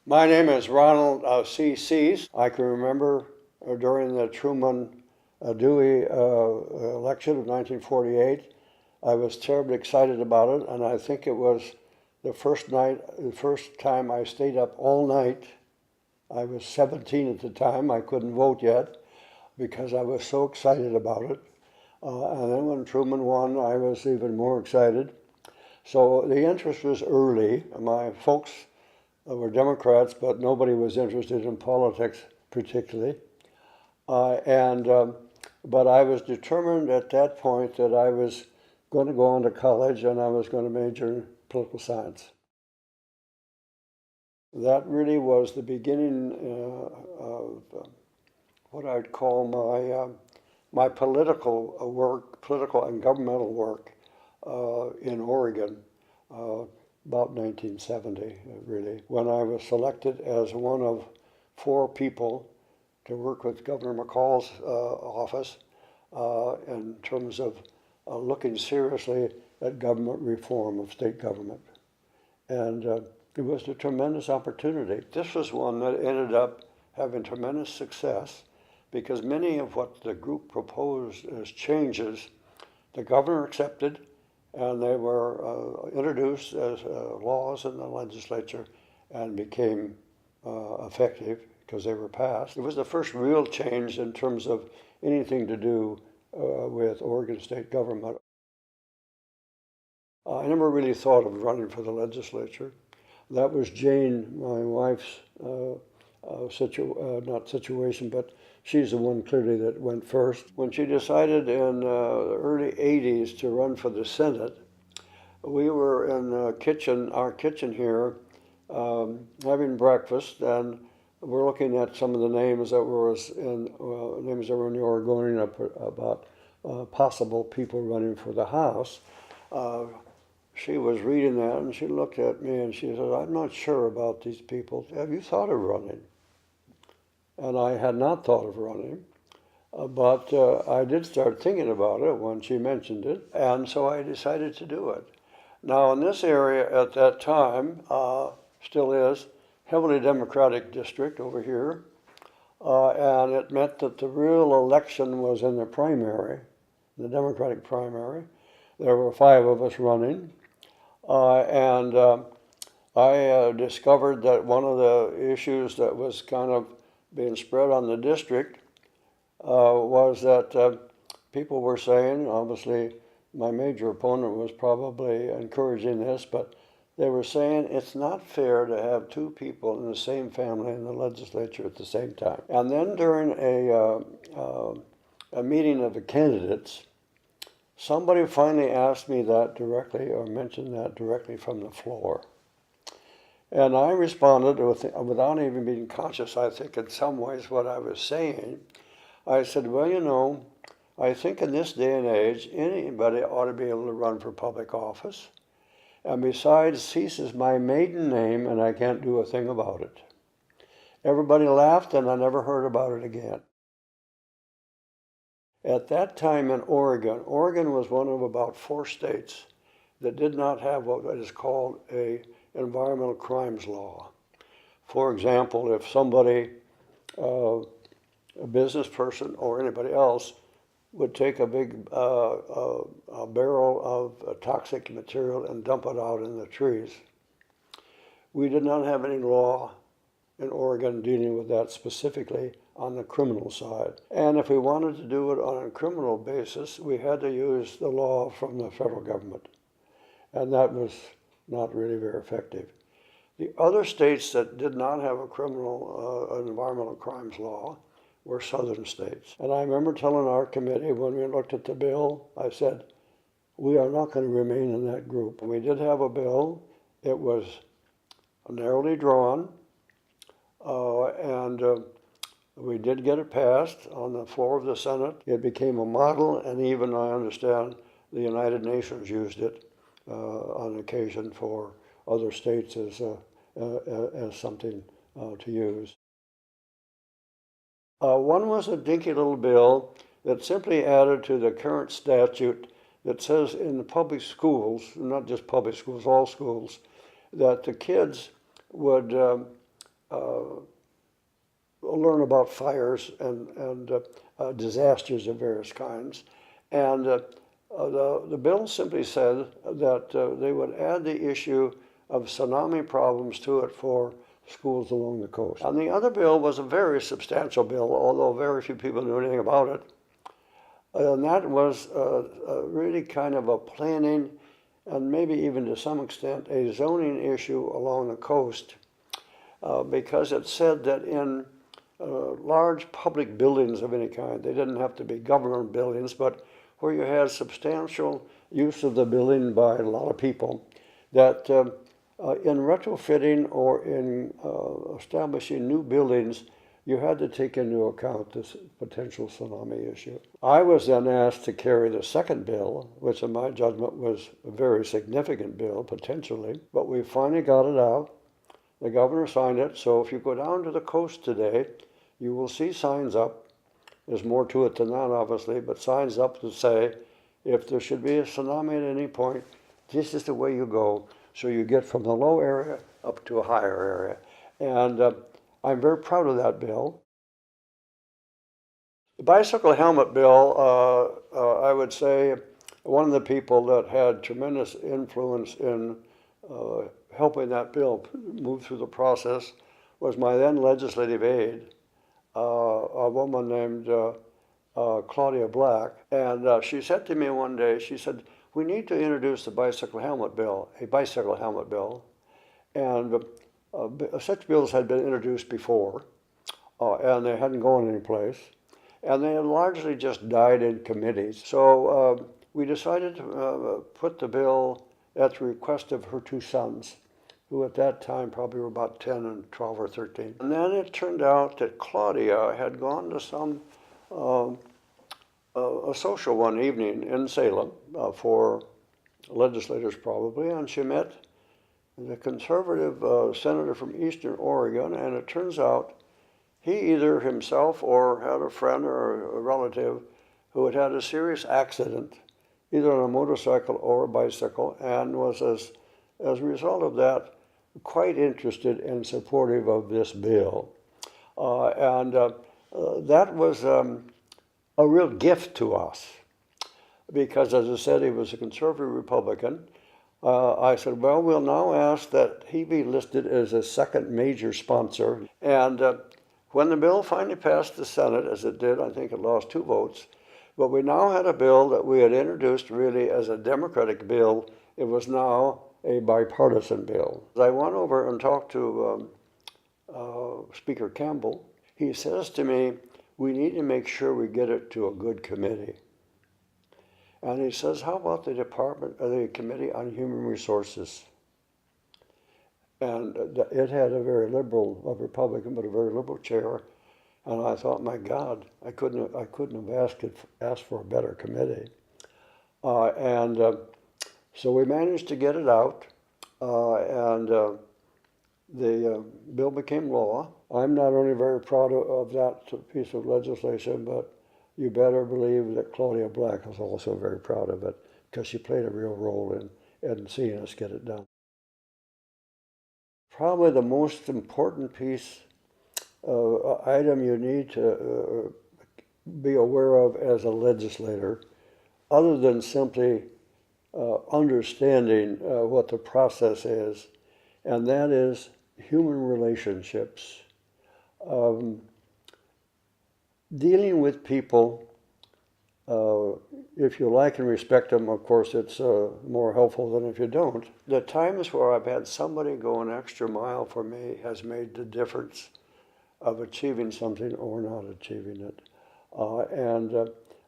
My name is Ronald C. Cease. I can remember during the Truman Dewey election of 1948, I was terribly excited about it, and I think it was the first time I stayed up all night. I was 17 at the time. I couldn't vote yet because I was so excited about it. And then when Truman won, I was even more excited. So the interest was early. My folks were Democrats, but nobody was interested in politics particularly. And but I was determined at that point that I was going to go on to college and I was going to major in political science. That really was the beginning of what I'd call my political work, political and governmental work in Oregon. About 1970, really, when I was selected as one of four people to work with Governor McCall's office in terms of looking seriously at government reform of state government. And it was a tremendous opportunity. This was one that ended up having tremendous success because many of what the group proposed as changes, the governor accepted, and they were introduced as laws in the legislature and became effective because they were passed. It was the first real change in terms of anything to do with Oregon state government. I never really thought of running for the legislature. That was Jane, my wife's not situation, but she's the one clearly that went first. When she decided in the early 80s to run for the Senate, we were in our kitchen here, having breakfast, and we're looking at some of the names that were in the Oregonian about possible people running for the House. She was reading that and she looked at me and she said, "I'm not sure about these people. Have you thought of running?" And I had not thought of running, but I did start thinking about it when she mentioned it, and so I decided to do it. Now, in this area at that time, still is, heavily Democratic district over here, and it meant that the real election was in the primary, the Democratic primary. There were five of us running, and I discovered that one of the issues that was kind of being spread on the district was that people were saying, obviously my major opponent was probably encouraging this, but they were saying it's not fair to have two people in the same family in the legislature at the same time. And then during a meeting of the candidates, somebody finally asked me that directly or mentioned that directly from the floor. And I responded without even being conscious, I think, in some ways, what I was saying. I said, well, you know, I think in this day and age, anybody ought to be able to run for public office. And besides, Cease is my maiden name, and I can't do a thing about it. Everybody laughed, and I never heard about it again. At that time in Oregon was one of about four states that did not have what is called a environmental crimes law. For example, if somebody, a business person or anybody else, would take a big a barrel of toxic material and dump it out in the trees, we did not have any law in Oregon dealing with that specifically on the criminal side. And if we wanted to do it on a criminal basis, we had to use the law from the federal government. And that was not really very effective. The other states that did not have a environmental crimes law were southern states. And I remember telling our committee when we looked at the bill, I said, we are not going to remain in that group. And we did have a bill. It was narrowly drawn, and we did get it passed on the floor of the Senate. It became a model, and even, I understand, the United Nations used it on occasion for other states as something to use. One was a dinky little bill that simply added to the current statute that says in the public schools, not just public schools, all schools, that the kids would learn about fires and disasters of various kinds. And the bill simply said that they would add the issue of tsunami problems to it for schools along the coast. And the other bill was a very substantial bill, although very few people knew anything about it. And that was really kind of a planning and maybe even to some extent a zoning issue along the coast, because it said that in large public buildings of any kind, they didn't have to be government buildings, but where you had substantial use of the building by a lot of people, that in retrofitting or in establishing new buildings, you had to take into account this potential tsunami issue. I was then asked to carry the second bill, which in my judgment was a very significant bill, potentially, but we finally got it out. The governor signed it, so if you go down to the coast today, you will see signs up. There's more to it than that, obviously, but signs up that say, if there should be a tsunami at any point, this is the way you go. So you get from the low area up to a higher area. And I'm very proud of that bill. The bicycle helmet bill, I would say one of the people that had tremendous influence in helping that bill move through the process was my then legislative aide, a woman named Claudia Black. And she said to me one day, she said, we need to introduce the bicycle helmet bill, a bicycle helmet bill. And such bills had been introduced before, and they hadn't gone anyplace. And they had largely just died in committees. So we decided to put the bill at the request of her two sons, who at that time probably were about 10 and 12 or 13. And then it turned out that Claudia had gone to some a social one evening in Salem for legislators probably, and she met the conservative senator from Eastern Oregon, and it turns out he either himself or had a friend or a relative who had had a serious accident, either on a motorcycle or a bicycle, and was, as a result of that, quite interested and supportive of this bill. That was a real gift to us, because, as I said, he was a conservative Republican. I said, well, we'll now ask that he be listed as a second major sponsor. And when the bill finally passed the Senate, as it did, I think it lost 2 votes, but we now had a bill that we had introduced really as a Democratic bill. It was now a bipartisan bill. I went over and talked to Speaker Campbell. He says to me, we need to make sure we get it to a good committee. And he says, how about the Committee on Human Resources? And it had a very liberal, a Republican, but a very liberal chair. And I thought, my God, I couldn't have asked for a better committee. So we managed to get it out, and the bill became law. I'm not only very proud of that piece of legislation, but you better believe that Claudia Black was also very proud of it, because she played a real role in seeing us get it done. Probably the most important piece, item you need to be aware of as a legislator, other than simply understanding what the process is, and that is human relationships. Dealing with people, if you like and respect them, of course, it's more helpful than if you don't. The times where I've had somebody go an extra mile for me has made the difference of achieving something or not achieving it.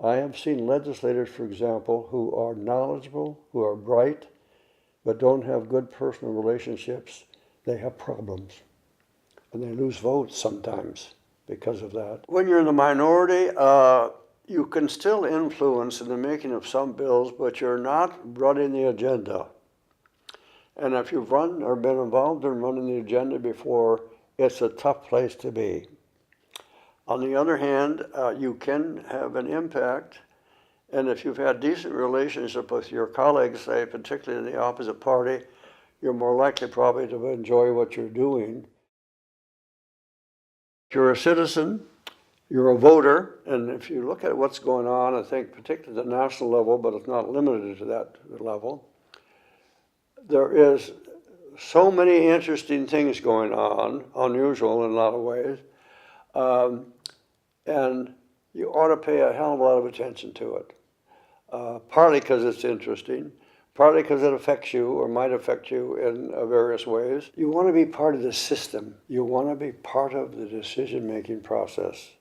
I have seen legislators, for example, who are knowledgeable, who are bright, but don't have good personal relationships. They have problems, and they lose votes sometimes because of that. When you're in the minority, you can still influence in the making of some bills, but you're not running the agenda. And if you've run or been involved in running the agenda before, it's a tough place to be. On the other hand, you can have an impact, and if you've had decent relationship with your colleagues, say, particularly in the opposite party, you're more likely probably to enjoy what you're doing. If you're a citizen, you're a voter, and if you look at what's going on, I think particularly at the national level, but it's not limited to that level, there is so many interesting things going on, unusual in a lot of ways, and you ought to pay a hell of a lot of attention to it. Partly because it's interesting, partly because it affects you or might affect you in various ways. You want to be part of the system. You want to be part of the decision-making process.